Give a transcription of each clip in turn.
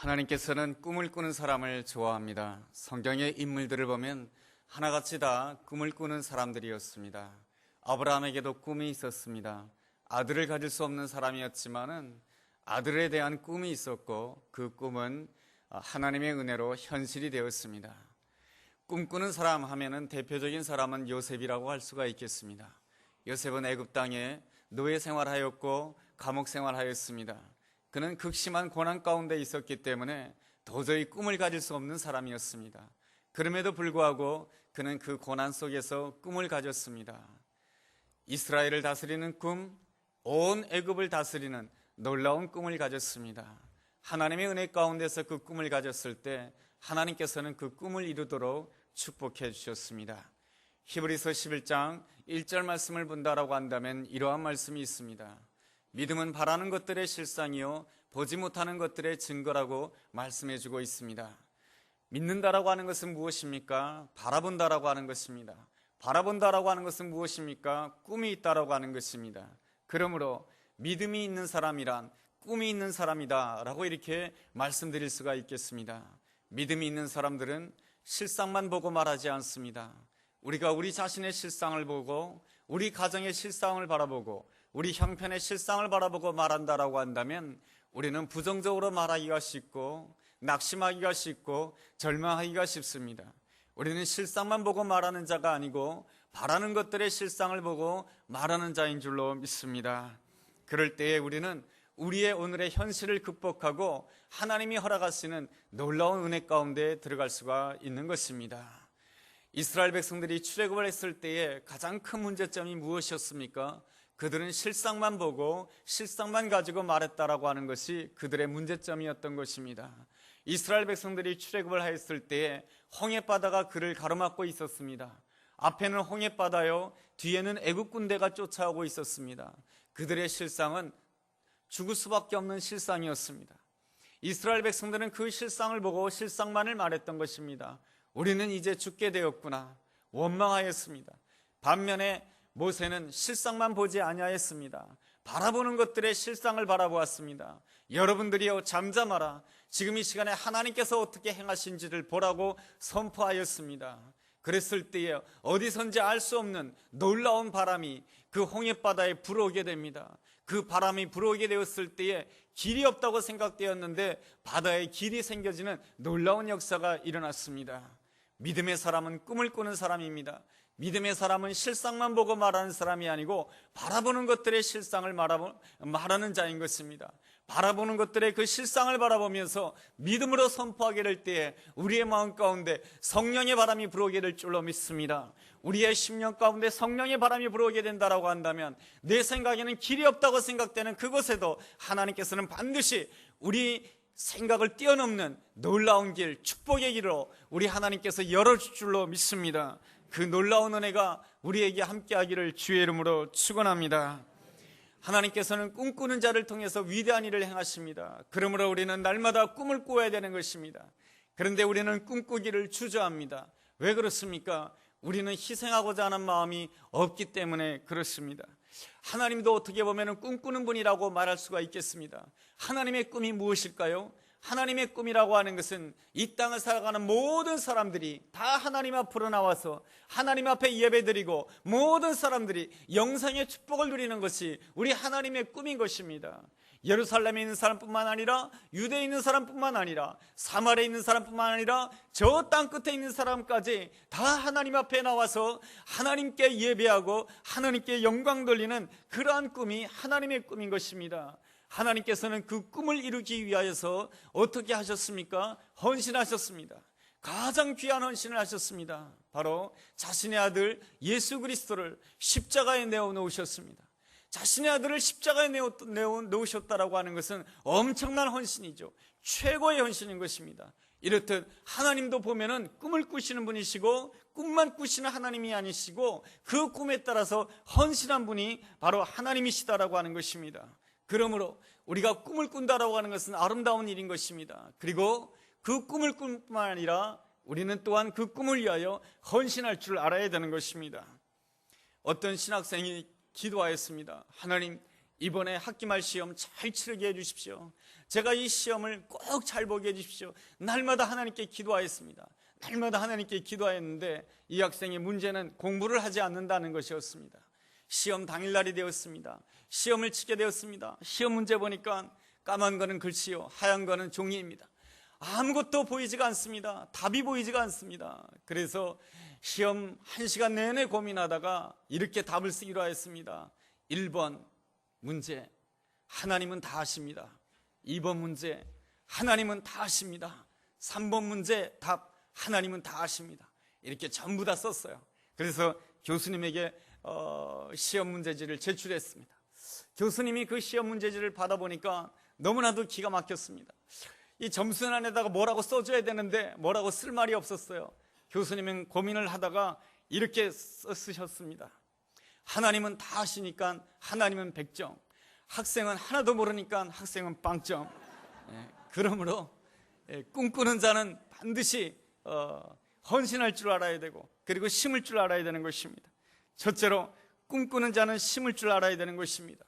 하나님께서는 꿈을 꾸는 사람을 좋아합니다. 성경의 인물들을 보면 하나같이 다 꿈을 꾸는 사람들이었습니다. 아브라함에게도 꿈이 있었습니다. 아들을 가질 수 없는 사람이었지만은 아들에 대한 꿈이 있었고 그 꿈은 하나님의 은혜로 현실이 되었습니다. 꿈꾸는 사람 하면은 대표적인 사람은 요셉이라고 할 수가 있겠습니다. 요셉은 애굽 땅에 노예 생활하였고 감옥 생활하였습니다. 그는 극심한 고난 가운데 있었기 때문에 도저히 꿈을 가질 수 없는 사람이었습니다. 그럼에도 불구하고 그는 그 고난 속에서 꿈을 가졌습니다. 이스라엘을 다스리는 꿈, 온 애굽을 다스리는 놀라운 꿈을 가졌습니다. 하나님의 은혜 가운데서 그 꿈을 가졌을 때 하나님께서는 그 꿈을 이루도록 축복해 주셨습니다. 히브리서 11장 1절 말씀을 본다라고 한다면 이러한 말씀이 있습니다. 믿음은 바라는 것들의 실상이요 보지 못하는 것들의 증거라고 말씀해 주고 있습니다. 믿는다라고 하는 것은 무엇입니까? 바라본다라고 하는 것입니다. 바라본다라고 하는 것은 무엇입니까? 꿈이 있다라고 하는 것입니다. 그러므로 믿음이 있는 사람이란 꿈이 있는 사람이다 라고 이렇게 말씀드릴 수가 있겠습니다. 믿음이 있는 사람들은 실상만 보고 말하지 않습니다. 우리가 우리 자신의 실상을 보고 우리 가정의 실상을 바라보고 우리 형편의 실상을 바라보고 말한다라고 한다면 우리는 부정적으로 말하기가 쉽고 낙심하기가 쉽고 절망하기가 쉽습니다. 우리는 실상만 보고 말하는 자가 아니고 바라는 것들의 실상을 보고 말하는 자인 줄로 믿습니다. 그럴 때에 우리는 우리의 오늘의 현실을 극복하고 하나님이 허락하시는 놀라운 은혜 가운데 들어갈 수가 있는 것입니다. 이스라엘 백성들이 출애굽을 했을 때에 가장 큰 문제점이 무엇이었습니까? 그들은 실상만 보고 실상만 가지고 말했다라고 하는 것이 그들의 문제점이었던 것입니다. 이스라엘 백성들이 출애굽을 하였을 때에 홍해바다가 그를 가로막고 있었습니다. 앞에는 홍해바다요, 뒤에는 애굽 군대가 쫓아오고 있었습니다. 그들의 실상은 죽을 수밖에 없는 실상이었습니다. 이스라엘 백성들은 그 실상을 보고 실상만을 말했던 것입니다. 우리는 이제 죽게 되었구나 원망하였습니다. 반면에 모세는 실상만 보지 아니하였습니다. 바라보는 것들의 실상을 바라보았습니다. 여러분들이여 잠잠하라. 지금 이 시간에 하나님께서 어떻게 행하신지를 보라고 선포하였습니다. 그랬을 때에 어디선지 알 수 없는 놀라운 바람이 그 홍해바다에 불어오게 됩니다. 그 바람이 불어오게 되었을 때에 길이 없다고 생각되었는데 바다에 길이 생겨지는 놀라운 역사가 일어났습니다. 믿음의 사람은 꿈을 꾸는 사람입니다. 믿음의 사람은 실상만 보고 말하는 사람이 아니고 바라보는 것들의 실상을 말하는 자인 것입니다. 바라보는 것들의 그 실상을 바라보면서 믿음으로 선포하게 될 때에 우리의 마음 가운데 성령의 바람이 불어오게 될 줄로 믿습니다. 우리의 심령 가운데 성령의 바람이 불어오게 된다라고 한다면 내 생각에는 길이 없다고 생각되는 그곳에도 하나님께서는 반드시 우리 생각을 뛰어넘는 놀라운 길, 축복의 길로 우리 하나님께서 열어줄 줄로 믿습니다. 그 놀라운 은혜가 우리에게 함께하기를 주의 이름으로 축원합니다. 하나님께서는 꿈꾸는 자를 통해서 위대한 일을 행하십니다. 그러므로 우리는 날마다 꿈을 꾸어야 되는 것입니다. 그런데 우리는 꿈꾸기를 주저합니다. 왜 그렇습니까? 우리는 희생하고자 하는 마음이 없기 때문에 그렇습니다. 하나님도 어떻게 보면 꿈꾸는 분이라고 말할 수가 있겠습니다. 하나님의 꿈이 무엇일까요? 하나님의 꿈이라고 하는 것은 이 땅을 살아가는 모든 사람들이 다 하나님 앞으로 나와서 하나님 앞에 예배드리고 모든 사람들이 영생의 축복을 누리는 것이 우리 하나님의 꿈인 것입니다. 예루살렘에 있는 사람뿐만 아니라 유대에 있는 사람뿐만 아니라 사마리아에 있는 사람뿐만 아니라 저 땅 끝에 있는 사람까지 다 하나님 앞에 나와서 하나님께 예배하고 하나님께 영광 돌리는 그러한 꿈이 하나님의 꿈인 것입니다. 하나님께서는 그 꿈을 이루기 위하여서 어떻게 하셨습니까? 헌신하셨습니다. 가장 귀한 헌신을 하셨습니다. 바로 자신의 아들 예수 그리스도를 십자가에 내어놓으셨습니다. 자신의 아들을 십자가에 내어놓으셨다라고 하는 것은 엄청난 헌신이죠. 최고의 헌신인 것입니다. 이렇듯 하나님도 보면은 꿈을 꾸시는 분이시고 꿈만 꾸시는 하나님이 아니시고 그 꿈에 따라서 헌신한 분이 바로 하나님이시다라고 하는 것입니다. 그러므로 우리가 꿈을 꾼다라고 하는 것은 아름다운 일인 것입니다. 그리고 그 꿈을 꿀 뿐만 아니라 우리는 또한 그 꿈을 위하여 헌신할 줄 알아야 되는 것입니다. 어떤 신학생이 기도하였습니다. 하나님, 이번에 학기말 시험 잘 치르게 해주십시오. 제가 이 시험을 꼭 잘 보게 해주십시오. 날마다 하나님께 기도하였습니다. 날마다 하나님께 기도하였는데 이 학생의 문제는 공부를 하지 않는다는 것이었습니다. 시험 당일날이 되었습니다. 시험을 치게 되었습니다. 시험 문제 보니까 까만 거는 글씨요, 하얀 거는 종이입니다. 아무것도 보이지가 않습니다. 답이 보이지가 않습니다. 그래서 시험 1시간 내내 고민하다가 이렇게 답을 쓰기로 하였습니다. 1번 문제, 하나님은 다 아십니다. 2번 문제, 하나님은 다 아십니다. 3번 문제 답, 하나님은 다 아십니다. 이렇게 전부 다 썼어요. 그래서 교수님에게 시험 문제지를 제출했습니다. 교수님이 그 시험 문제지를 받아보니까 너무나도 기가 막혔습니다. 이 점수란에다가 뭐라고 써줘야 되는데 뭐라고 쓸 말이 없었어요. 교수님은 고민을 하다가 이렇게 쓰셨습니다. 하나님은 다 아시니까 하나님은 100점, 학생은 하나도 모르니까 학생은 빵점. 그러므로 꿈꾸는 자는 반드시 헌신할 줄 알아야 되고, 그리고 심을 줄 알아야 되는 것입니다. 첫째로 꿈꾸는 자는 심을 줄 알아야 되는 것입니다.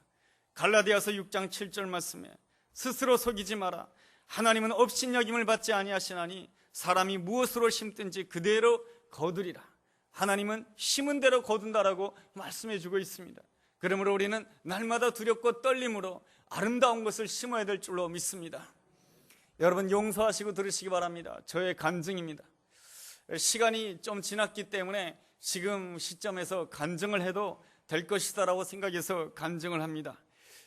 갈라디아서 6장 7절 말씀에 스스로 속이지 마라. 하나님은 업신여김을 받지 아니하시나니 사람이 무엇으로 심든지 그대로 거두리라. 하나님은 심은 대로 거둔다라고 말씀해 주고 있습니다. 그러므로 우리는 날마다 두렵고 떨림으로 아름다운 것을 심어야 될 줄로 믿습니다. 여러분 용서하시고 들으시기 바랍니다. 저의 간증입니다. 시간이 좀 지났기 때문에 지금 시점에서 간증을 해도 될 것이다라고 생각해서 간증을 합니다.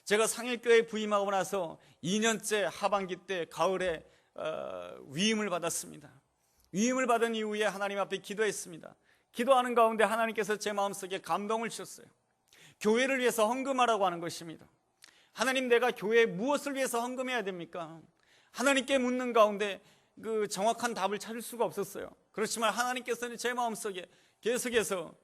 제가 상일교회에 부임하고 나서 2년째 하반기 때 가을에 위임을 받았습니다. 위임을 받은 이후에 하나님 앞에 기도했습니다. 기도하는 가운데 하나님께서 제 마음속에 감동을 주셨어요. 교회를 위해서 헌금하라고 하는 것입니다. 하나님, 내가 교회에 무엇을 위해서 헌금해야 됩니까? 하나님께 묻는 가운데 그 정확한 답을 찾을 수가 없었어요. 그렇지만 하나님께서는 제 마음속에 계속해서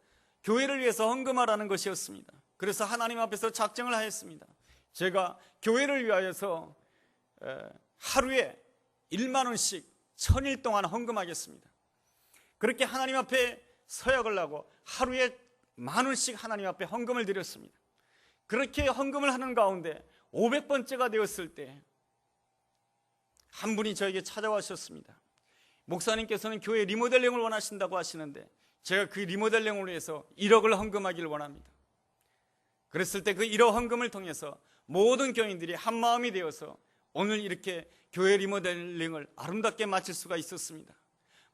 교회를 위해서 헌금하라는 것이었습니다. 그래서 하나님 앞에서 작정을 하였습니다. 제가 교회를 위하여서 하루에 1만 원씩 1000일 동안 헌금하겠습니다. 그렇게 하나님 앞에 서약을 하고 하루에 10,000원씩 하나님 앞에 헌금을 드렸습니다. 그렇게 헌금을 하는 가운데 500번째가 되었을 때 한 분이 저에게 찾아와셨습니다. 목사님께서는 교회 리모델링을 원하신다고 하시는데 제가 그 리모델링을 위해서 1억을 헌금하기를 원합니다. 그랬을 때 그 1억 헌금을 통해서 모든 교인들이 한 마음이 되어서 오늘 이렇게 교회 리모델링을 아름답게 마칠 수가 있었습니다.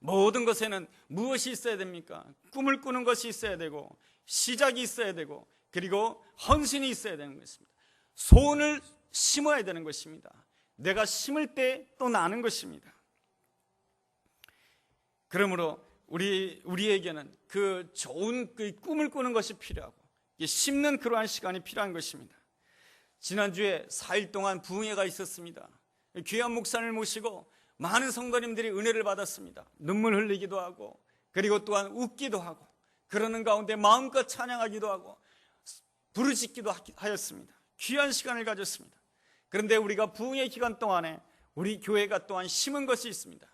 모든 것에는 무엇이 있어야 됩니까? 꿈을 꾸는 것이 있어야 되고, 시작이 있어야 되고, 그리고 헌신이 있어야 되는 것입니다. 소원을 심어야 되는 것입니다. 내가 심을 때 또 나는 것입니다. 그러므로 우리에게는 그 좋은 그 꿈을 꾸는 것이 필요하고 심는 그러한 시간이 필요한 것입니다. 지난주에 4일 동안 부흥회가 있었습니다. 귀한 목사님을 모시고 많은 성도님들이 은혜를 받았습니다. 눈물 흘리기도 하고, 그리고 또한 웃기도 하고, 그러는 가운데 마음껏 찬양하기도 하고 부르짖기도 하였습니다. 귀한 시간을 가졌습니다. 그런데 우리가 부흥회 기간 동안에 우리 교회가 또한 심은 것이 있습니다.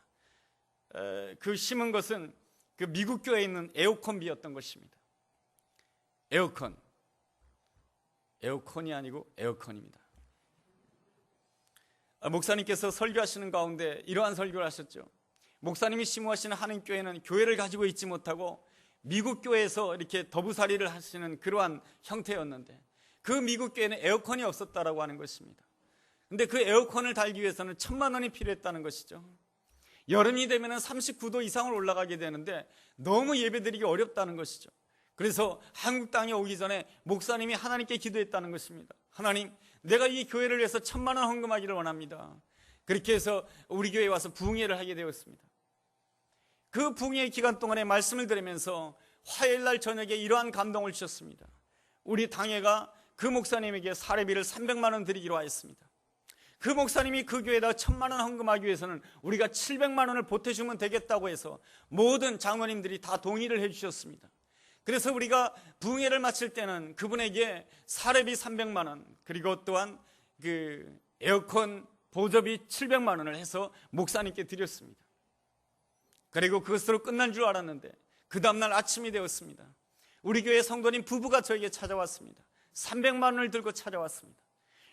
그 심은 것은 그 미국 교회에 있는 에어컨비였던 것입니다. 에어컨이 아니고 에어컨입니다. 목사님께서 설교하시는 가운데 이러한 설교를 하셨죠. 목사님이 심호하시는 한인교회는 교회를 가지고 있지 못하고 미국 교회에서 이렇게 더부살이를 하시는 그러한 형태였는데 그 미국 교회는 에어컨이 없었다라고 하는 것입니다. 근데 그 에어컨을 달기 위해서는 1,000만 원이 필요했다는 것이죠. 여름이 되면 39도 이상을 올라가게 되는데 너무 예배드리기 어렵다는 것이죠. 그래서 한국 땅에 오기 전에 목사님이 하나님께 기도했다는 것입니다. 하나님, 내가 이 교회를 위해서 1,000만 원 헌금하기를 원합니다. 그렇게 해서 우리 교회에 와서 부흥회를 하게 되었습니다. 그 부흥회 기간 동안에 말씀을 들으면서 화요일날 저녁에 이러한 감동을 주셨습니다. 우리 당회가 그 목사님에게 사례비를 300만 원 드리기로 하였습니다. 그 목사님이 그 교회에다 1,000만 원 헌금하기 위해서는 우리가 700만 원을 보태주면 되겠다고 해서 모든 장로님들이 다 동의를 해주셨습니다. 그래서 우리가 부흥회를 마칠 때는 그분에게 사례비 300만 원, 그리고 또한 그 에어컨 보조비 700만 원을 해서 목사님께 드렸습니다. 그리고 그것으로 끝난 줄 알았는데 그 다음날 아침이 되었습니다. 우리 교회 성도님 부부가 저에게 찾아왔습니다. 300만 원을 들고 찾아왔습니다.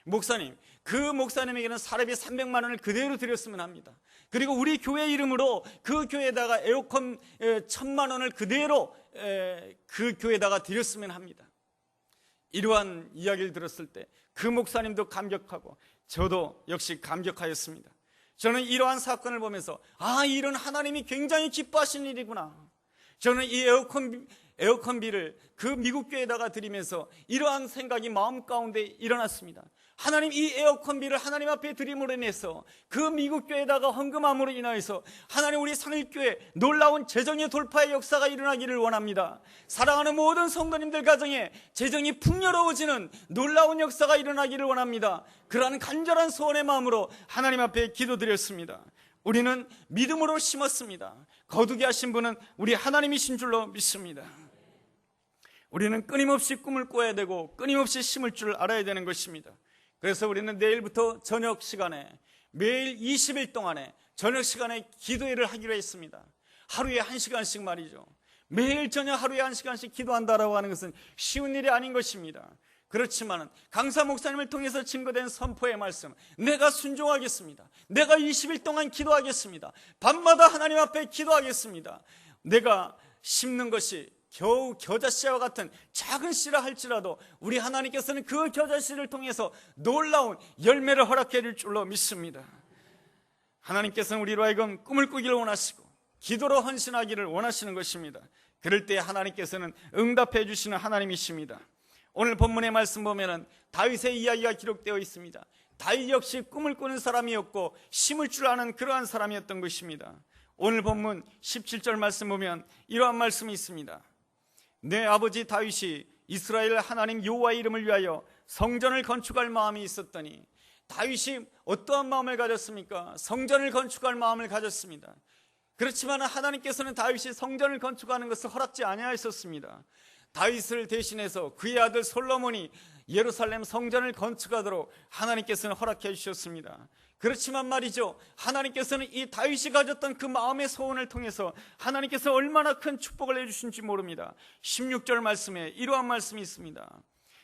목사님, 그 목사님에게는 사례비 300만 원을 그대로 드렸으면 합니다. 그리고 우리 교회 이름으로 그 교회에다가 에어컨 1000만 원을 그대로 그 교회에다가 드렸으면 합니다. 이러한 이야기를 들었을 때 그 목사님도 감격하고 저도 역시 감격하였습니다. 저는 이러한 사건을 보면서 이런 하나님이 굉장히 기뻐하시는 일이구나. 저는 이 에어컨비를 그 미국 교회에다가 드리면서 이러한 생각이 마음 가운데 일어났습니다. 하나님, 이 에어컨비를 하나님 앞에 드림으로 인해서 그 미국 교회에다가 헌금함으로 인하여서 하나님, 우리 상일교회 놀라운 재정의 돌파의 역사가 일어나기를 원합니다. 사랑하는 모든 성도님들 가정에 재정이 풍요로워지는 놀라운 역사가 일어나기를 원합니다. 그러한 간절한 소원의 마음으로 하나님 앞에 기도드렸습니다. 우리는 믿음으로 심었습니다. 거두게 하신 분은 우리 하나님이신 줄로 믿습니다. 우리는 끊임없이 꿈을 꿔야 되고 끊임없이 심을 줄 알아야 되는 것입니다. 그래서 우리는 내일부터 저녁 시간에 매일 20일 동안에 저녁 시간에 기도회를 하기로 했습니다. 하루에 1시간씩 말이죠. 매일 저녁 하루에 1시간씩 기도한다라고 하는 것은 쉬운 일이 아닌 것입니다. 그렇지만 강사 목사님을 통해서 증거된 선포의 말씀, 내가 순종하겠습니다. 내가 20일 동안 기도하겠습니다. 밤마다 하나님 앞에 기도하겠습니다. 내가 심는 것이 겨우 겨자씨와 같은 작은 씨라 할지라도 우리 하나님께서는 그 겨자씨를 통해서 놀라운 열매를 허락해 줄 줄로 믿습니다. 하나님께서는 우리로 하여금 꿈을 꾸기를 원하시고 기도로 헌신하기를 원하시는 것입니다. 그럴 때 하나님께서는 응답해 주시는 하나님이십니다. 오늘 본문의 말씀 보면은 다윗의 이야기가 기록되어 있습니다. 다윗 역시 꿈을 꾸는 사람이었고 심을 줄 아는 그러한 사람이었던 것입니다. 오늘 본문 17절 말씀 보면 이러한 말씀이 있습니다. 내 아버지 다윗이 이스라엘 하나님 여호와의 이름을 위하여 성전을 건축할 마음이 있었더니, 다윗이 어떠한 마음을 가졌습니까? 성전을 건축할 마음을 가졌습니다. 그렇지만 하나님께서는 다윗이 성전을 건축하는 것을 허락지 아니하셨습니다. 다윗을 대신해서 그의 아들 솔로몬이 예루살렘 성전을 건축하도록 하나님께서는 허락해 주셨습니다. 그렇지만 말이죠, 하나님께서는 이 다윗이 가졌던 그 마음의 소원을 통해서 하나님께서 얼마나 큰 축복을 해주신지 모릅니다. 16절 말씀에 이러한 말씀이 있습니다.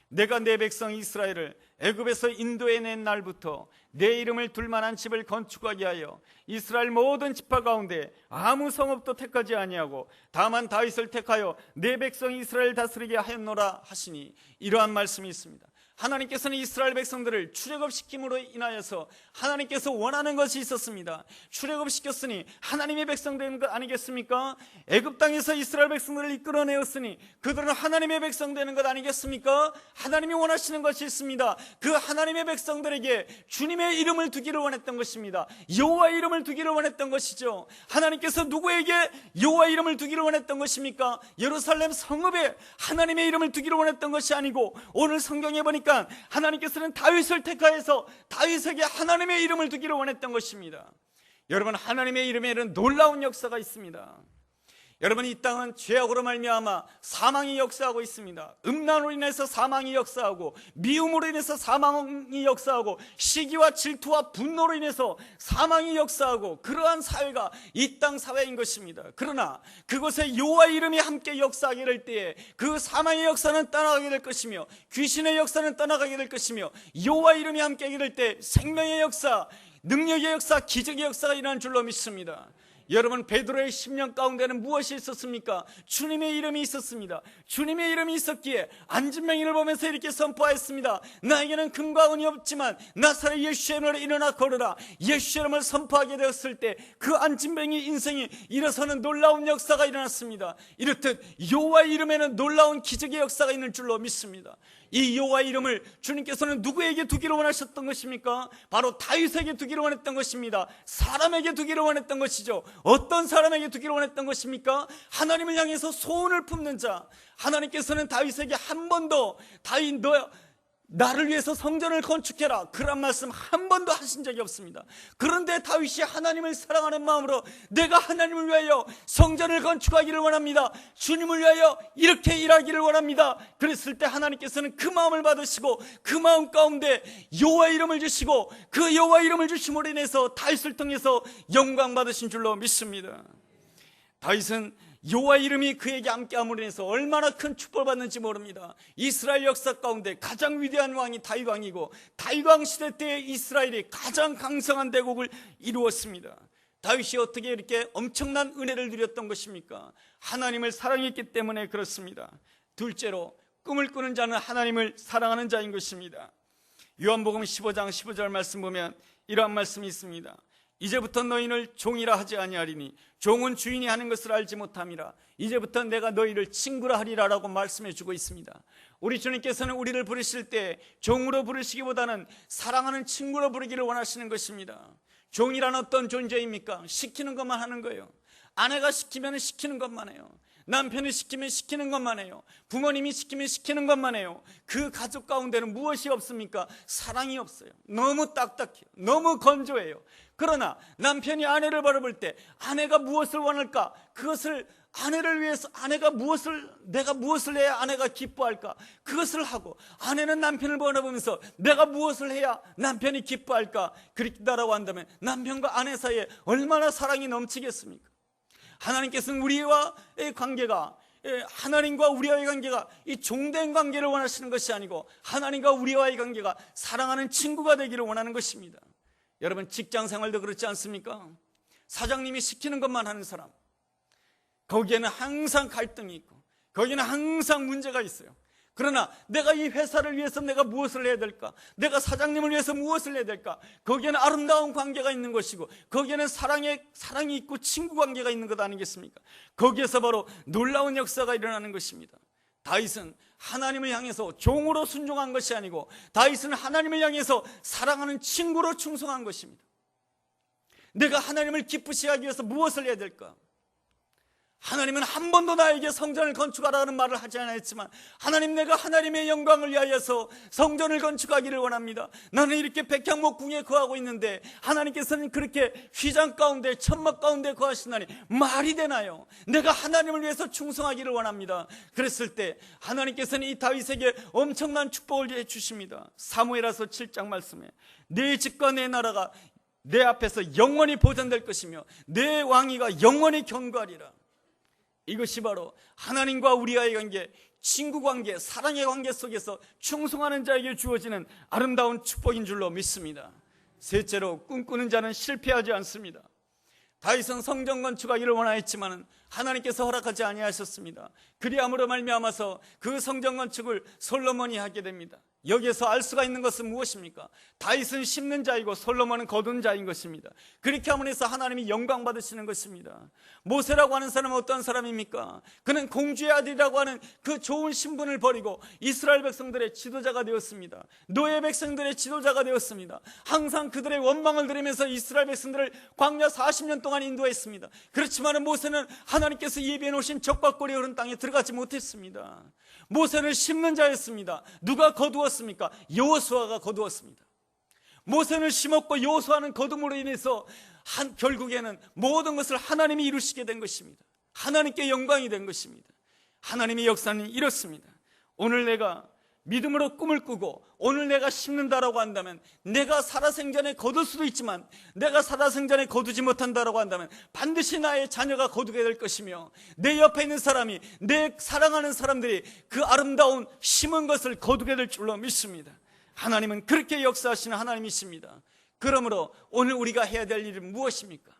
내가 내 백성 이스라엘을 애굽에서 인도해낸 날부터 내 이름을 둘 만한 집을 건축하게 하여 이스라엘 모든 지파 가운데 아무 성읍도 택하지 아니하고 다만 다윗을 택하여 내 백성 이스라엘 다스리게 하였노라 하시니, 이러한 말씀이 있습니다. 하나님께서는 이스라엘 백성들을 출애굽시킴으로 인하여서 하나님께서 원하는 것이 있었습니다. 출애굽시켰으니 하나님의 백성 되는 것 아니겠습니까? 애굽 땅에서 이스라엘 백성들을 이끌어내었으니 그들은 하나님의 백성 되는 것 아니겠습니까? 하나님이 원하시는 것이 있습니다. 그 하나님의 백성들에게 주님의 이름을 두기를 원했던 것입니다. 여호와의 이름을 두기를 원했던 것이죠. 하나님께서 누구에게 여호와의 이름을 두기를 원했던 것입니까? 예루살렘 성읍에 하나님의 이름을 두기를 원했던 것이 아니고, 오늘 성경에 보니까 하나님께서는 다윗을 택하여서 다윗에게 하나님의 이름을 두기를 원했던 것입니다. 여러분, 하나님의 이름에는 놀라운 역사가 있습니다. 여러분, 이 땅은 죄악으로 말미암아 사망이 역사하고 있습니다. 음란으로 인해서 사망이 역사하고, 미움으로 인해서 사망이 역사하고, 시기와 질투와 분노로 인해서 사망이 역사하고, 그러한 사회가 이 땅 사회인 것입니다. 그러나 그곳에 여호와의 이름이 함께 역사하게 될 때에 그 사망의 역사는 떠나가게 될 것이며 귀신의 역사는 떠나가게 될 것이며, 여호와의 이름이 함께 하게 될 때 생명의 역사, 능력의 역사, 기적의 역사가 일어난 줄로 믿습니다. 여러분, 베드로의 10년 가운데는 무엇이 있었습니까? 주님의 이름이 있었습니다. 주님의 이름이 있었기에 안진뱅이를 보면서 이렇게 선포하였습니다. 나에게는 금과 은이 없지만 나사렛 예수의 이름으로 일어나 걸으라. 예수의 이름을 선포하게 되었을 때 그 안진뱅이 인생이 일어서는 놀라운 역사가 일어났습니다. 이렇듯 여호와의 이름에는 놀라운 기적의 역사가 있는 줄로 믿습니다. 이 여호와의 이름을 주님께서는 누구에게 두기를 원하셨던 것입니까? 바로 다윗에게 두기를 원했던 것입니다. 사람에게 두기를 원했던 것이죠. 어떤 사람에게 두기를 원했던 것입니까? 하나님을 향해서 소원을 품는 자. 하나님께서는 다윗에게 한 번도 다윗 너 나를 위해서 성전을 건축해라, 그런 말씀 한 번도 하신 적이 없습니다. 그런데 다윗이 하나님을 사랑하는 마음으로 내가 하나님을 위하여 성전을 건축하기를 원합니다, 주님을 위하여 이렇게 일하기를 원합니다. 그랬을 때 하나님께서는 그 마음을 받으시고 그 마음 가운데 여호와의 이름을 주시고, 그 여호와의 이름을 주심으로 인해서 다윗을 통해서 영광 받으신 줄로 믿습니다. 다윗은 여호와의 이름이 그에게 함께함으로 인해서 얼마나 큰 축복을 받는지 모릅니다. 이스라엘 역사 가운데 가장 위대한 왕이 다윗 왕이고, 다윗 왕 시대 때 이스라엘이 가장 강성한 대국을 이루었습니다. 다윗이 어떻게 이렇게 엄청난 은혜를 누렸던 것입니까? 하나님을 사랑했기 때문에 그렇습니다. 둘째로, 꿈을 꾸는 자는 하나님을 사랑하는 자인 것입니다. 요한복음 15장 15절 말씀 보면 이러한 말씀이 있습니다. 이제부터 너희를 종이라 하지 아니하리니 종은 주인이 하는 것을 알지 못함이라. 이제부터 내가 너희를 친구라 하리라 라고 말씀해 주고 있습니다. 우리 주님께서는 우리를 부르실 때 종으로 부르시기보다는 사랑하는 친구로 부르기를 원하시는 것입니다. 종이란 어떤 존재입니까? 시키는 것만 하는 거예요. 아내가 시키면 시키는 것만 해요. 남편이 시키면 시키는 것만 해요. 부모님이 시키면 시키는 것만 해요. 그 가족 가운데는 무엇이 없습니까? 사랑이 없어요. 너무 딱딱해요. 너무 건조해요. 그러나 남편이 아내를 바라볼 때 아내가 무엇을 원할까? 그것을 아내를 위해서 내가 무엇을 해야 아내가 기뻐할까? 그것을 하고, 아내는 남편을 바라보면서 내가 무엇을 해야 남편이 기뻐할까? 그렇다라고 한다면 남편과 아내 사이에 얼마나 사랑이 넘치겠습니까? 하나님께서는 우리와의 관계가, 하나님과 우리와의 관계가 이 종된 관계를 원하시는 것이 아니고 하나님과 우리와의 관계가 사랑하는 친구가 되기를 원하는 것입니다. 여러분, 직장 생활도 그렇지 않습니까? 사장님이 시키는 것만 하는 사람, 거기에는 항상 갈등이 있고 거기에는 항상 문제가 있어요. 그러나 내가 이 회사를 위해서 내가 무엇을 해야 될까? 내가 사장님을 위해서 무엇을 해야 될까? 거기에는 아름다운 관계가 있는 것이고 거기에는 사랑이 있고 친구 관계가 있는 것 아니겠습니까? 거기에서 바로 놀라운 역사가 일어나는 것입니다. 다윗은 하나님을 향해서 종으로 순종한 것이 아니고 다윗은 하나님을 향해서 사랑하는 친구로 충성한 것입니다. 내가 하나님을 기쁘시게 하기 위해서 무엇을 해야 될까? 하나님은 한 번도 나에게 성전을 건축하라는 말을 하지 않았지만, 하나님, 내가 하나님의 영광을 위하여서 성전을 건축하기를 원합니다. 나는 이렇게 백향목궁에 거하고 있는데 하나님께서는 그렇게 휘장 가운데 천막 가운데 거하신다니 말이 되나요? 내가 하나님을 위해서 충성하기를 원합니다. 그랬을 때 하나님께서는 이 다윗에게 엄청난 축복을 주십니다. 사무엘하서 7장 말씀에 내 집과 내 나라가 내 앞에서 영원히 보존될 것이며 내 왕위가 영원히 견고하리라. 이것이 바로 하나님과 우리와의 관계, 친구 관계, 사랑의 관계 속에서 충성하는 자에게 주어지는 아름다운 축복인 줄로 믿습니다. 셋째로, 꿈꾸는 자는 실패하지 않습니다. 다윗은 성전 건축하기를 원하였지만 하나님께서 허락하지 아니하셨습니다. 그리함으로 말미암아서 그 성전 건축을 솔로몬이 하게 됩니다. 여기에서 알 수가 있는 것은 무엇입니까? 다윗은 심는 자이고 솔로몬은 거둔 자인 것입니다. 그렇게 함으로 해서 하나님이 영광 받으시는 것입니다. 모세라고 하는 사람은 어떤 사람입니까? 그는 공주의 아들이라고 하는 그 좋은 신분을 버리고 이스라엘 백성들의 지도자가 되었습니다. 노예 백성들의 지도자가 되었습니다. 항상 그들의 원망을 들으면서 이스라엘 백성들을 광야 40년 동안 인도했습니다. 그렇지만 모세는 하나님께서 예비해 놓으신 적과골이 흐른 땅에 들어가지 못했습니다. 모세는 심는 자였습니다. 누가 거두었습니까? 여호수아가 거두었습니다. 모세는 심었고 여호수아는 거둠으로 인해서 결국에는 모든 것을 하나님이 이루시게 된 것입니다. 하나님께 영광이 된 것입니다. 하나님의 역사는 이렇습니다. 오늘 내가 믿음으로 꿈을 꾸고 오늘 내가 심는다라고 한다면, 내가 살아생전에 거둘 수도 있지만 내가 살아생전에 거두지 못한다라고 한다면 반드시 나의 자녀가 거두게 될 것이며, 내 옆에 있는 사람이, 내 사랑하는 사람들이 그 아름다운 심은 것을 거두게 될 줄로 믿습니다. 하나님은 그렇게 역사하시는 하나님이십니다. 그러므로 오늘 우리가 해야 될 일은 무엇입니까?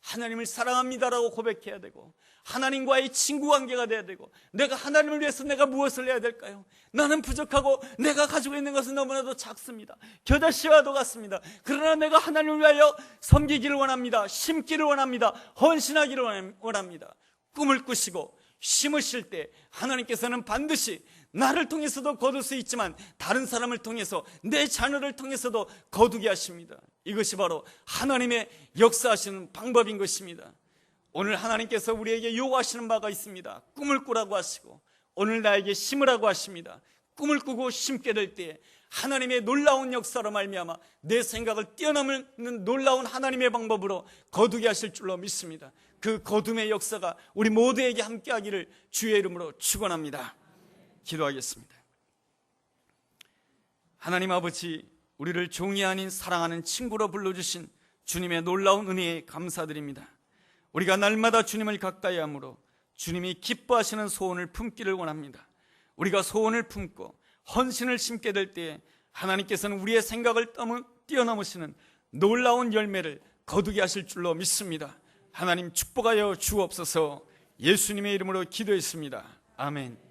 하나님을 사랑합니다라고 고백해야 되고, 하나님과의 친구 관계가 돼야 되고, 내가 하나님을 위해서 내가 무엇을 해야 될까요? 나는 부족하고 내가 가지고 있는 것은 너무나도 작습니다. 겨자씨와도 같습니다. 그러나 내가 하나님을 위하여 섬기기를 원합니다. 심기를 원합니다. 헌신하기를 원합니다. 꿈을 꾸시고 심으실 때 하나님께서는 반드시 나를 통해서도 거둘 수 있지만 다른 사람을 통해서, 내 자녀를 통해서도 거두게 하십니다. 이것이 바로 하나님의 역사하시는 방법인 것입니다. 오늘 하나님께서 우리에게 요구하시는 바가 있습니다. 꿈을 꾸라고 하시고 오늘 나에게 심으라고 하십니다. 꿈을 꾸고 심게 될 때 하나님의 놀라운 역사로 말미암아 내 생각을 뛰어넘는 놀라운 하나님의 방법으로 거두게 하실 줄로 믿습니다. 그 거둠의 역사가 우리 모두에게 함께하기를 주의 이름으로 축원합니다. 기도하겠습니다. 하나님 아버지, 우리를 종이 아닌 사랑하는 친구로 불러주신 주님의 놀라운 은혜에 감사드립니다. 우리가 날마다 주님을 가까이 함으로 주님이 기뻐하시는 소원을 품기를 원합니다. 우리가 소원을 품고 헌신을 심게 될 때에 하나님께서는 우리의 생각을 뛰어넘으시는 놀라운 열매를 거두게 하실 줄로 믿습니다. 하나님 축복하여 주옵소서. 예수님의 이름으로 기도했습니다. 아멘.